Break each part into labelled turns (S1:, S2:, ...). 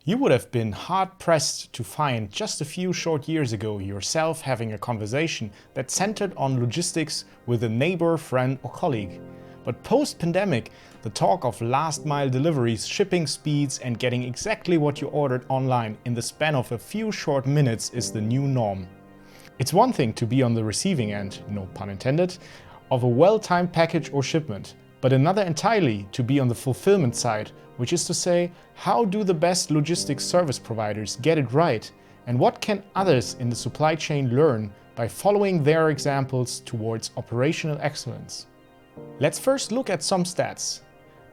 S1: You would have been hard-pressed to find just a few short years ago yourself having a conversation that centered on logistics with a neighbor, friend or colleague. But post-pandemic, the talk of last-mile deliveries, shipping speeds and getting exactly what you ordered online in the span of a few short minutes is the new norm. It's one thing to be on the receiving end, no pun intended, of a well-timed package or shipment, but another entirely to be on the fulfillment side, which is to say, how do the best logistics service providers get it right, and what can others in the supply chain learn by following their examples towards operational excellence? Let's first look at some stats.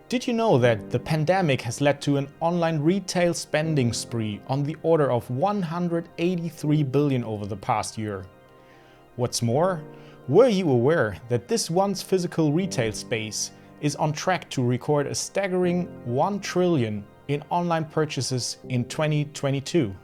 S1: Did you know that the pandemic has led to an online retail spending spree on the order of 183 billion over the past year? What's more, were you aware that this once physical retail space is on track to record a staggering 1 trillion in online purchases in 2022?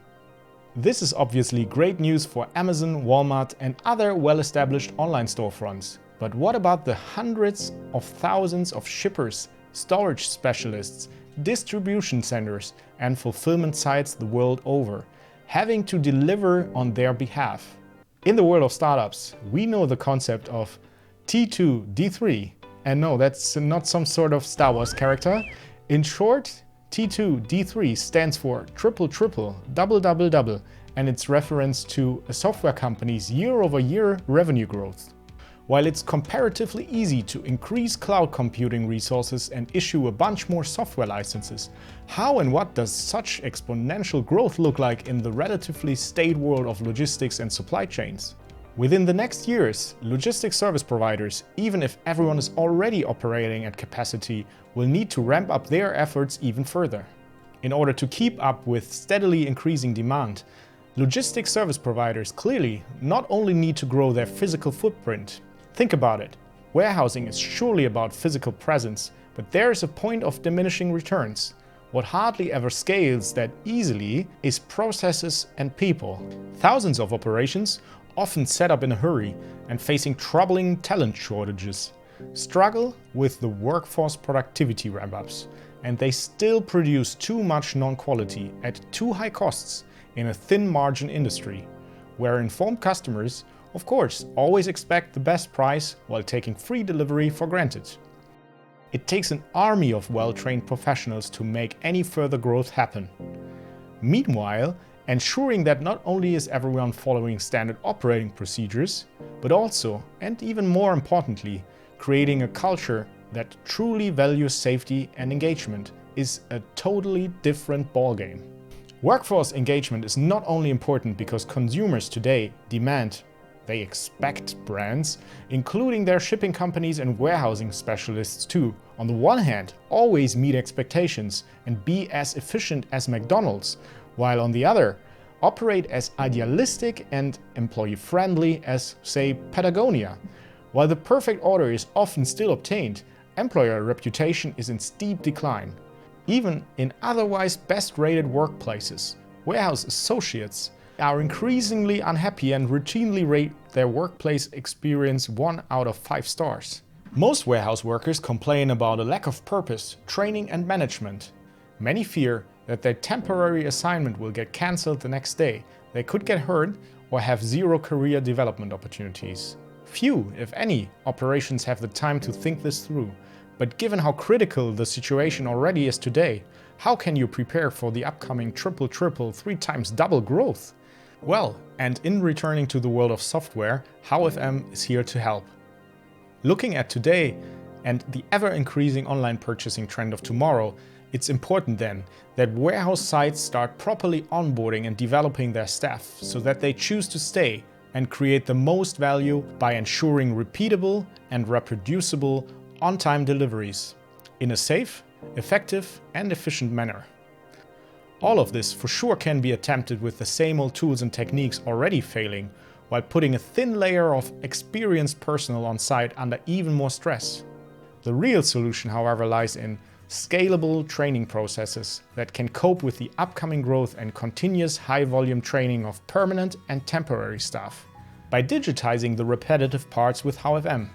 S1: This is obviously great news for Amazon, Walmart and other well-established online storefronts. But what about the hundreds of thousands of shippers, storage specialists, distribution centers and fulfillment sites the world over, having to deliver on their behalf? In the world of startups, we know the concept of T2, D3. And no, that's not some sort of Star Wars character. In short, T2, D3 stands for triple triple, double double double, and it's reference to a software company's year-over-year revenue growth. While it's comparatively easy to increase cloud computing resources and issue a bunch more software licenses, how and what does such exponential growth look like in the relatively staid world of logistics and supply chains? Within the next years, logistics service providers, even if everyone is already operating at capacity, will need to ramp up their efforts even further. In order to keep up with steadily increasing demand, logistics service providers clearly not only need to grow their physical footprint. Think about it. Warehousing is surely about physical presence, but there is a point of diminishing returns. What hardly ever scales that easily is processes and people. Thousands of operations, often set up in a hurry and facing troubling talent shortages, struggle with the workforce productivity ramp-ups, and they still produce too much non-quality at too high costs in a thin margin industry, where informed customers, of course, always expect the best price while taking free delivery for granted. It takes an army of well-trained professionals to make any further growth happen. Meanwhile, ensuring that not only is everyone following standard operating procedures, but also, and even more importantly, creating a culture that truly values safety and engagement is a totally different ballgame. Workforce engagement is not only important because consumers today demand, they expect brands, including their shipping companies and warehousing specialists to, on the one hand, always meet expectations and be as efficient as McDonald's, while on the other, operate as idealistic and employee-friendly as, say, Patagonia. While the perfect order is often still obtained, employer reputation is in steep decline. Even in otherwise best-rated workplaces, warehouse associates are increasingly unhappy and routinely rate their workplace experience 1 out of 5 stars. Most warehouse workers complain about a lack of purpose, training and management. Many fear that their temporary assignment will get cancelled the next day, they could get hurt or have zero career development opportunities. Few, if any, operations have the time to think this through. But given how critical the situation already is today, how can you prepare for the upcoming triple triple, 3 times double growth? Well, and in returning to the world of software, HowFM is here to help. Looking at today and the ever-increasing online purchasing trend of tomorrow, it's important then that warehouse sites start properly onboarding and developing their staff so that they choose to stay and create the most value by ensuring repeatable and reproducible on-time deliveries in a safe, effective and efficient manner. All of this for sure can be attempted with the same old tools and techniques already failing, while putting a thin layer of experienced personnel on site under even more stress. The real solution, however, lies in scalable training processes that can cope with the upcoming growth and continuous high-volume training of permanent and temporary staff by digitizing the repetitive parts with HowFM,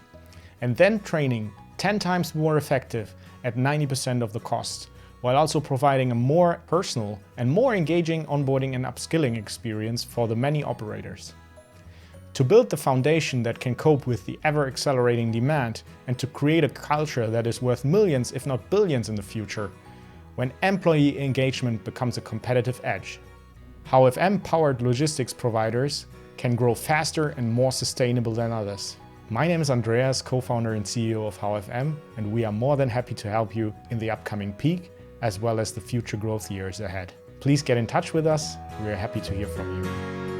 S1: and then training 10 times more effective at 90% of the cost, while also providing a more personal and more engaging onboarding and upskilling experience for the many operators. To build the foundation that can cope with the ever-accelerating demand and to create a culture that is worth millions if not billions in the future, when employee engagement becomes a competitive edge. HowFM-powered logistics providers can grow faster and more sustainable than others. My name is Andreas, co-founder and CEO of HowFM, and we are more than happy to help you in the upcoming peak as well as the future growth years ahead. Please get in touch with us. We are happy to hear from you.